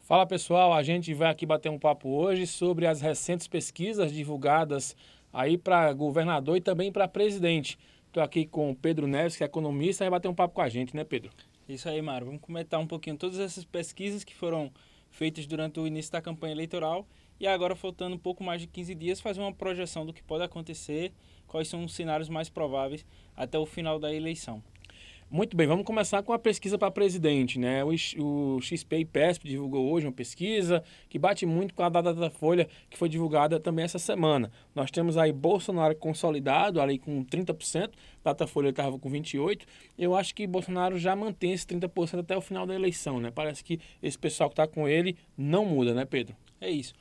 Fala pessoal, a gente vai aqui bater um papo hoje sobre as recentes pesquisas divulgadas aí para governador e também para presidente. Estou aqui com o Pedro Neves, que é economista, e vai bater um papo com a gente, né, Pedro? Isso aí, Mário. Vamos comentar um pouquinho todas essas pesquisas que foram feitas durante o início da campanha eleitoral e agora, faltando um pouco mais de 15 dias, fazer uma projeção do que pode acontecer, quais são os cenários mais prováveis até o final da eleição. Muito bem, vamos começar com a pesquisa para presidente, né? O XP e PESP divulgou hoje uma pesquisa que bate muito com a da Datafolha, que foi divulgada também essa semana. Nós temos aí Bolsonaro consolidado, ali com 30%, Datafolha estava com 28%. Eu acho que Bolsonaro já mantém esse 30% até o final da eleição, né? Parece que esse pessoal que está com ele não muda, né, Pedro? É isso.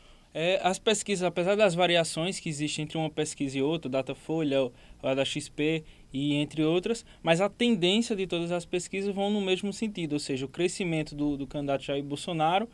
As pesquisas, apesar das variações que existem entre uma pesquisa e outra, Datafolha, a da XP e entre outras, mas a tendência de todas as pesquisas vão no mesmo sentido, ou seja, o crescimento do candidato Jair Bolsonaro,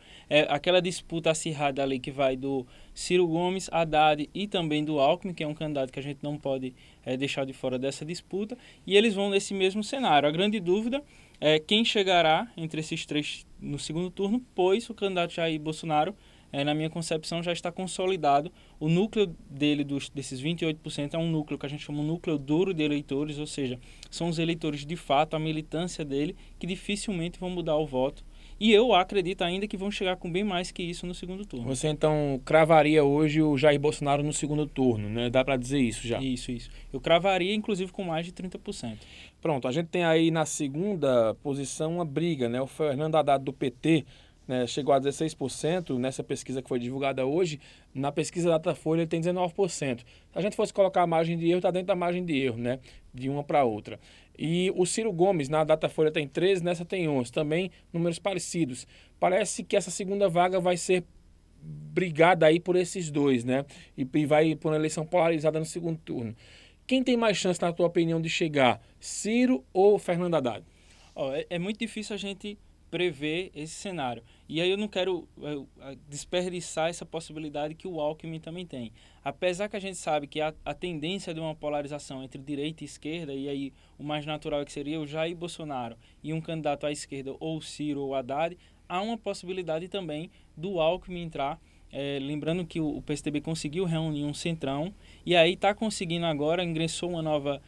aquela disputa acirrada ali que vai do Ciro Gomes, Haddad e também do Alckmin, que é um candidato que a gente não pode deixar de fora dessa disputa, e eles vão nesse mesmo cenário. A grande dúvida é quem chegará entre esses três no segundo turno, pois o candidato Jair Bolsonaro, na minha concepção, já está consolidado. O núcleo dele, desses 28%, é um núcleo que a gente chama um núcleo duro de eleitores, ou seja, são os eleitores de fato, a militância dele, que dificilmente vão mudar o voto. E eu acredito ainda que vão chegar com bem mais que isso no segundo turno. Você então cravaria hoje o Jair Bolsonaro no segundo turno, né? Dá para dizer isso já? Isso. Eu cravaria, inclusive, com mais de 30%. Pronto, a gente tem aí na segunda posição uma briga, né? O Fernando Haddad do PT, né, chegou a 16% nessa pesquisa que foi divulgada hoje. Na pesquisa da Datafolha ele tem 19%. Se a gente fosse colocar a margem de erro, está dentro da margem de erro, né? De uma para outra. E o Ciro Gomes na Datafolha tem 13%, nessa tem 11%. Também números parecidos. Parece que essa segunda vaga vai ser brigada aí por esses dois, né? E vai por uma eleição polarizada no segundo turno. Quem tem mais chance, na tua opinião, de chegar? Ciro ou Fernando Haddad? É muito difícil a gente prever esse cenário. E aí eu não quero desperdiçar essa possibilidade que o Alckmin também tem. Apesar que a gente sabe que a tendência de uma polarização entre direita e esquerda, e aí o mais natural é que seria o Jair Bolsonaro e um candidato à esquerda, ou Ciro ou Haddad, há uma possibilidade também do Alckmin entrar. Lembrando que o PSDB conseguiu reunir um centrão e aí está conseguindo agora, ingressou uma nova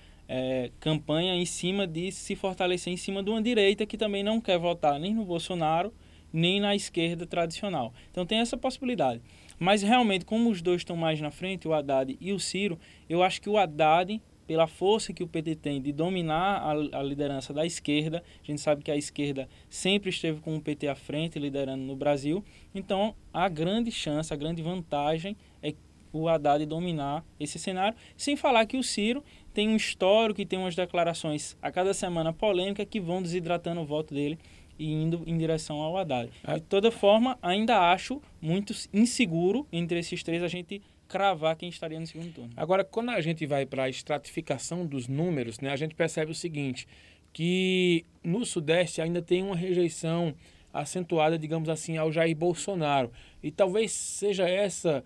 campanha em cima de se fortalecer em cima de uma direita que também não quer votar nem no Bolsonaro, nem na esquerda tradicional. Então tem essa possibilidade. Mas realmente, como os dois estão mais na frente, o Haddad e o Ciro, eu acho que o Haddad, pela força que o PT tem de dominar a liderança da esquerda, a gente sabe que a esquerda sempre esteve com o PT à frente, liderando no Brasil, então a grande chance, a grande vantagem é o Haddad dominar esse cenário, sem falar que o Ciro tem um histórico e tem umas declarações a cada semana polêmicas que vão desidratando o voto dele e indo em direção ao Haddad. De toda forma, ainda acho muito inseguro entre esses três a gente cravar quem estaria no segundo turno. Agora, quando a gente vai para a estratificação dos números, né, a gente percebe o seguinte, que no Sudeste ainda tem uma rejeição acentuada, digamos assim, ao Jair Bolsonaro. E talvez seja essa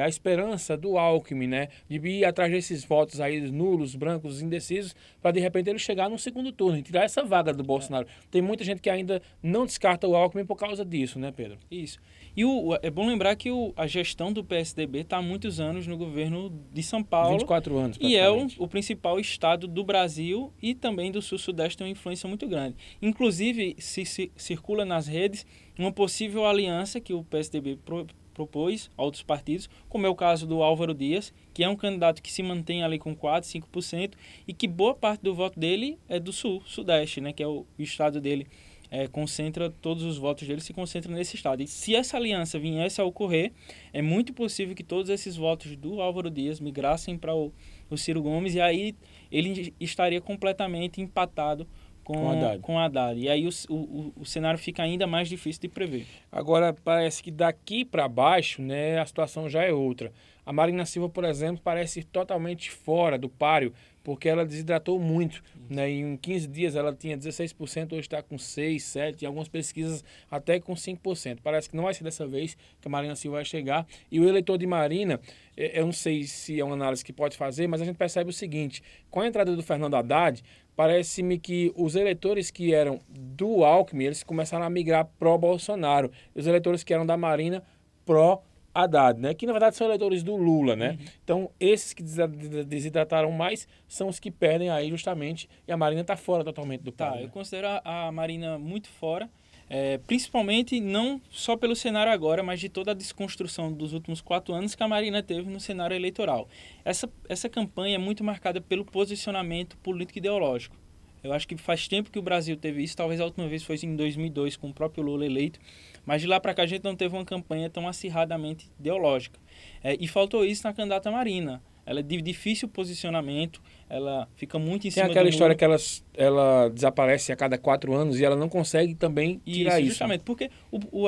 a esperança do Alckmin, né, de ir atrás desses votos aí nulos, brancos, indecisos, para de repente ele chegar no segundo turno e tirar essa vaga do Bolsonaro. Tem muita gente que ainda não descarta o Alckmin por causa disso, né, Pedro? Isso. E é bom lembrar que a gestão do PSDB está há muitos anos no governo de São Paulo. 24 anos, e é o principal estado do Brasil e também do Sul-Sudeste, tem uma influência muito grande. Inclusive, se circula nas redes uma possível aliança que o PSDB propôs a outros partidos, como é o caso do Álvaro Dias, que é um candidato que se mantém ali com 4%, 5% e que boa parte do voto dele é do Sul-Sudeste, né, que é o estado dele. Concentra todos os votos dele, se concentra nesse estado. E se essa aliança viesse a ocorrer, é muito possível que todos esses votos do Álvaro Dias migrassem para o Ciro Gomes e aí ele estaria completamente empatado com o Haddad. E aí o cenário fica ainda mais difícil de prever. Agora, parece que daqui para baixo, né, a situação já é outra. A Marina Silva, por exemplo, parece totalmente fora do páreo, porque ela desidratou muito. Né? Em 15 dias ela tinha 16%, hoje está com 6%, 7%, em algumas pesquisas até com 5%. Parece que não vai ser dessa vez que a Marina Silva vai chegar. E o eleitor de Marina, eu não sei se é uma análise que pode fazer, mas a gente percebe o seguinte, com a entrada do Fernando Haddad, parece-me que os eleitores que eram do Alckmin, eles começaram a migrar pró-Bolsonaro. Os eleitores que eram da Marina, pró-Haddad, né? Que na verdade são eleitores do Lula, né? Então, esses que desidrataram mais são os que perdem aí justamente, e a Marina está fora totalmente do quadro. Eu considero a Marina muito fora, principalmente não só pelo cenário agora, mas de toda a desconstrução dos últimos 4 anos que a Marina teve no cenário eleitoral. Essa campanha é muito marcada pelo posicionamento político-ideológico. Eu acho que faz tempo que o Brasil teve isso, talvez a última vez foi em 2002, com o próprio Lula eleito, mas de lá para cá a gente não teve uma campanha tão acirradamente ideológica. E faltou isso na candidata Marina. Ela é de difícil posicionamento, ela fica muito em cima do muro. Tem aquela história que ela desaparece a cada 4 anos e ela não consegue também tirar isso. Justamente, porque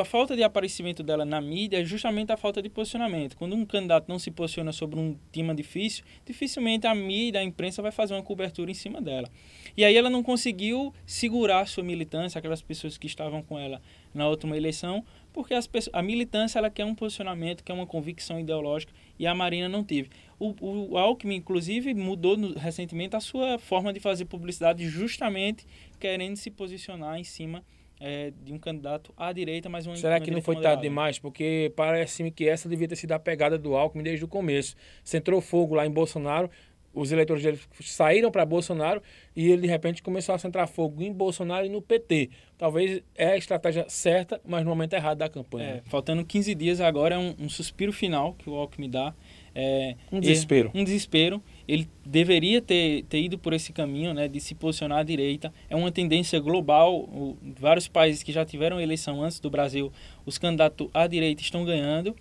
a falta de aparecimento dela na mídia é justamente a falta de posicionamento. Quando um candidato não se posiciona sobre um tema difícil, dificilmente a mídia, a imprensa vai fazer uma cobertura em cima dela. E aí ela não conseguiu segurar a sua militância, aquelas pessoas que estavam com ela na última eleição, porque a militância ela quer um posicionamento, quer uma convicção ideológica, e a Marina não teve. O Alckmin, inclusive, mudou recentemente a sua forma de fazer publicidade, justamente querendo se posicionar em cima de um candidato à direita, mas Será que não foi tarde demais? Porque parece-me que essa devia ter sido a pegada do Alckmin desde o começo. Centrou fogo lá em Bolsonaro, os eleitores dele saíram para Bolsonaro e ele, de repente, começou a centrar fogo em Bolsonaro e no PT. Talvez é a estratégia certa, mas no momento errado da campanha. Faltando 15 dias agora, é um suspiro final que o Alckmin dá. Um desespero. Um desespero. Ele deveria ter ido por esse caminho, né, de se posicionar à direita. É uma tendência global. Vários países que já tiveram eleição antes do Brasil, os candidatos à direita estão ganhando.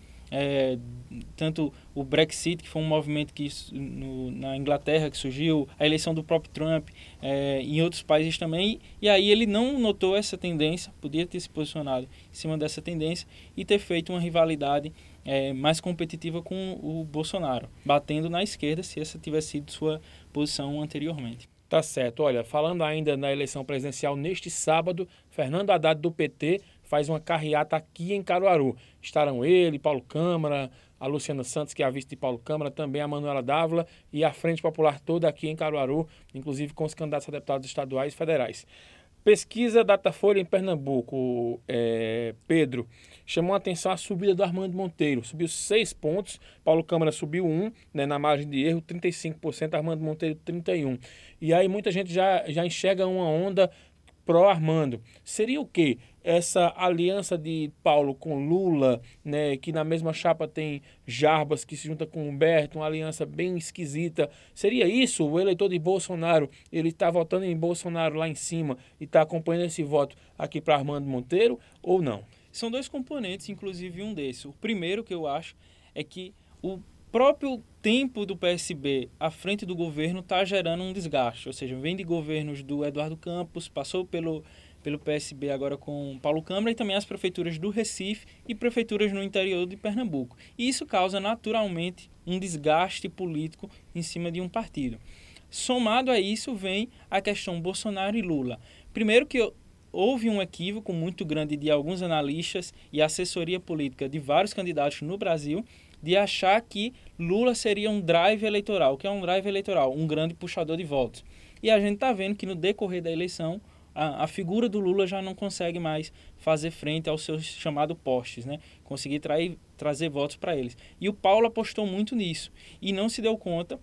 Tanto o Brexit, que foi um movimento que na Inglaterra que surgiu, a eleição do próprio Trump, em outros países também, e aí ele não notou essa tendência, podia ter se posicionado em cima dessa tendência e ter feito uma rivalidade mais competitiva com o Bolsonaro, batendo na esquerda, se essa tivesse sido sua posição anteriormente. Tá certo. Olha, falando ainda na eleição presidencial, neste sábado, Fernando Haddad do PT faz uma carreata aqui em Caruaru. Estarão ele, Paulo Câmara, a Luciana Santos, que é a vice de Paulo Câmara, também a Manuela Dávila e a Frente Popular toda aqui em Caruaru, inclusive com os candidatos a deputados estaduais e federais. Pesquisa Datafolha em Pernambuco, Pedro, chamou a atenção a subida do Armando Monteiro. Subiu 6 pontos, Paulo Câmara subiu 1, né, na margem de erro, 35%, Armando Monteiro 31%. E aí muita gente já enxerga uma onda pró-Armando. Seria o quê? Essa aliança de Paulo com Lula, né, que na mesma chapa tem Jarbas, que se junta com Humberto, uma aliança bem esquisita. Seria isso? O eleitor de Bolsonaro, ele está votando em Bolsonaro lá em cima e está acompanhando esse voto aqui para Armando Monteiro ou não? São 2 componentes, inclusive um desses. O primeiro que eu acho é que o próprio tempo do PSB à frente do governo está gerando um desgaste, ou seja, vem de governos do Eduardo Campos, passou pelo PSB agora com Paulo Câmara e também as prefeituras do Recife e prefeituras no interior de Pernambuco. E isso causa naturalmente um desgaste político em cima de um partido. Somado a isso vem a questão Bolsonaro e Lula. Primeiro que houve um equívoco muito grande de alguns analistas e assessoria política de vários candidatos no Brasil de achar que Lula seria um drive eleitoral. O que é um drive eleitoral? Um grande puxador de votos. E a gente está vendo que no decorrer da eleição, a figura do Lula já não consegue mais fazer frente aos seus chamados postes, né? Conseguir trazer votos para eles. E o Paulo apostou muito nisso e não se deu conta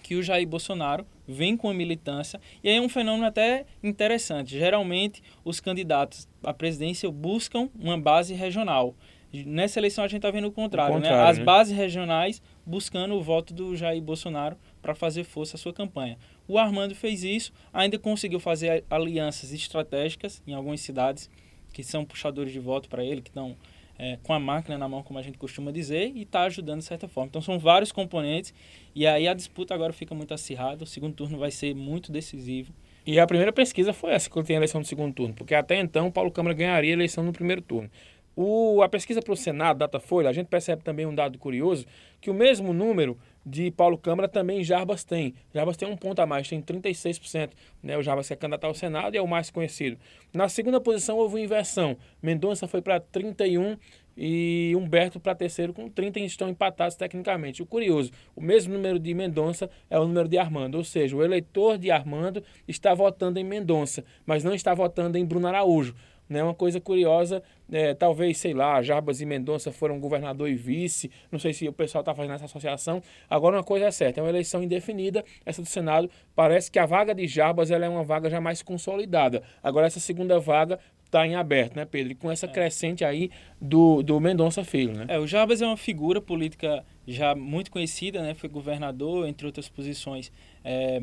que o Jair Bolsonaro vem com a militância. E aí é um fenômeno até interessante. Geralmente, os candidatos à presidência buscam uma base regional. Nessa eleição a gente está vendo o contrário, né? As bases regionais buscando o voto do Jair Bolsonaro para fazer força à sua campanha. O Armando fez isso, ainda conseguiu fazer alianças estratégicas em algumas cidades que são puxadores de voto para ele, que estão com a máquina na mão, como a gente costuma dizer, e está ajudando de certa forma. Então são vários componentes e aí a disputa agora fica muito acirrada, o segundo turno vai ser muito decisivo. E a primeira pesquisa foi essa, que tem a eleição do segundo turno, porque até então Paulo Câmara ganharia a eleição no primeiro turno. A pesquisa para o Senado, Datafolha, a gente percebe também um dado curioso, que o mesmo número de Paulo Câmara também Jarbas tem. Jarbas tem um ponto a mais, tem 36%. Né? O Jarbas que é candidato ao Senado e é o mais conhecido. Na segunda posição houve uma inversão. Mendonça foi para 31% e Humberto para terceiro com 30%, e estão empatados tecnicamente. O curioso, o mesmo número de Mendonça é o número de Armando, ou seja, o eleitor de Armando está votando em Mendonça, mas não está votando em Bruno Araújo. Né, uma coisa curiosa, talvez, sei lá, Jarbas e Mendonça foram governador e vice, não sei se o pessoal está fazendo essa associação. Agora uma coisa é certa, é uma eleição indefinida, essa do Senado, parece que a vaga de Jarbas ela é uma vaga já mais consolidada. Agora essa segunda vaga está em aberto, né, Pedro? E com essa crescente aí do Mendonça Filho, né? O Jarbas é uma figura política já muito conhecida, né? Foi governador, entre outras posições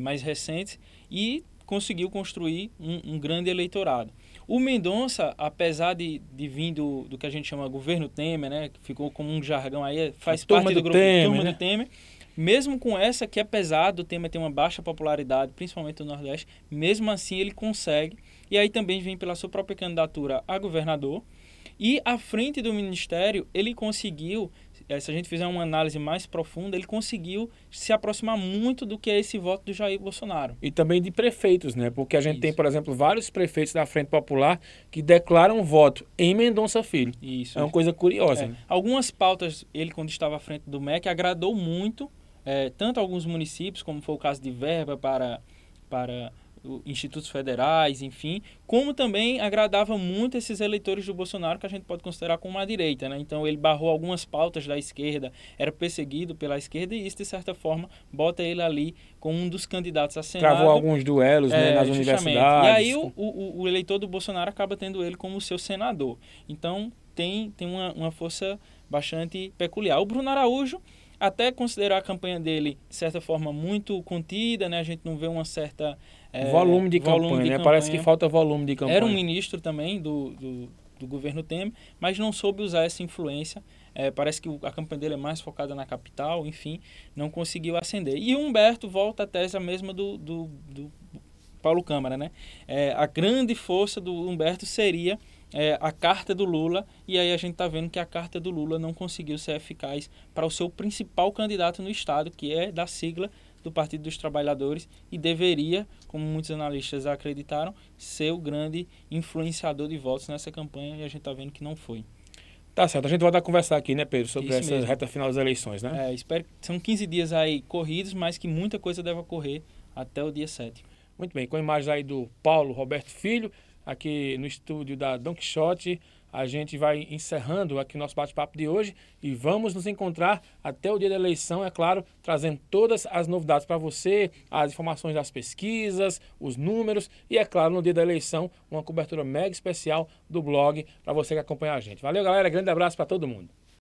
mais recentes, e conseguiu construir um grande eleitorado. O Mendonça, apesar de vir do que a gente chama governo Temer, né, que ficou como um jargão aí, faz parte do grupo Temer, Turma né? do Temer, mesmo com essa que é pesado, o Temer tem uma baixa popularidade, principalmente no Nordeste, mesmo assim ele consegue, e aí também vem pela sua própria candidatura a governador, e à frente do ministério ele conseguiu, se a gente fizer uma análise mais profunda, ele conseguiu se aproximar muito do que é esse voto do Jair Bolsonaro. E também de prefeitos, né? Porque a gente Isso. tem, por exemplo, vários prefeitos da Frente Popular que declaram voto em Mendonça Filho. Isso. É uma coisa curiosa. Né? Algumas pautas, ele quando estava à frente do MEC, agradou muito, tanto alguns municípios, como foi o caso de verba para institutos federais, enfim, como também agradava muito esses eleitores do Bolsonaro que a gente pode considerar como uma direita, né? Então ele barrou algumas pautas da esquerda, era perseguido pela esquerda e isso, de certa forma, bota ele ali como um dos candidatos a Senado. Travou alguns duelos, né, nas universidades. E aí o eleitor do Bolsonaro acaba tendo ele como seu senador. Então tem uma força bastante peculiar. O Bruno Araújo, até considerar a campanha dele, de certa forma, muito contida, né? A gente não vê uma certa... volume de campanha, né? Parece que falta volume de campanha. Era um ministro também do governo Temer, mas não soube usar essa influência. Parece que a campanha dele é mais focada na capital, enfim, não conseguiu ascender. E o Humberto volta à tese a mesma do Paulo Câmara, né? A grande força do Humberto seria a carta do Lula, e aí a gente está vendo que a carta do Lula não conseguiu ser eficaz para o seu principal candidato no estado, que é da sigla do Partido dos Trabalhadores, e deveria, como muitos analistas acreditaram, ser o grande influenciador de votos nessa campanha, e a gente está vendo que não foi. Tá certo, a gente volta a conversar aqui, né, Pedro, sobre Isso essa mesmo. reta final das eleições, né? Espero que são 15 dias aí corridos, mas que muita coisa deve ocorrer até o dia 7. Muito bem, com imagens aí do Paulo Roberto Filho, aqui no estúdio da Don Quixote, a gente vai encerrando aqui o nosso bate-papo de hoje e vamos nos encontrar até o dia da eleição, é claro, trazendo todas as novidades para você, as informações das pesquisas, os números e, é claro, no dia da eleição, uma cobertura mega especial do blog para você que acompanha a gente. Valeu, galera, grande abraço para todo mundo.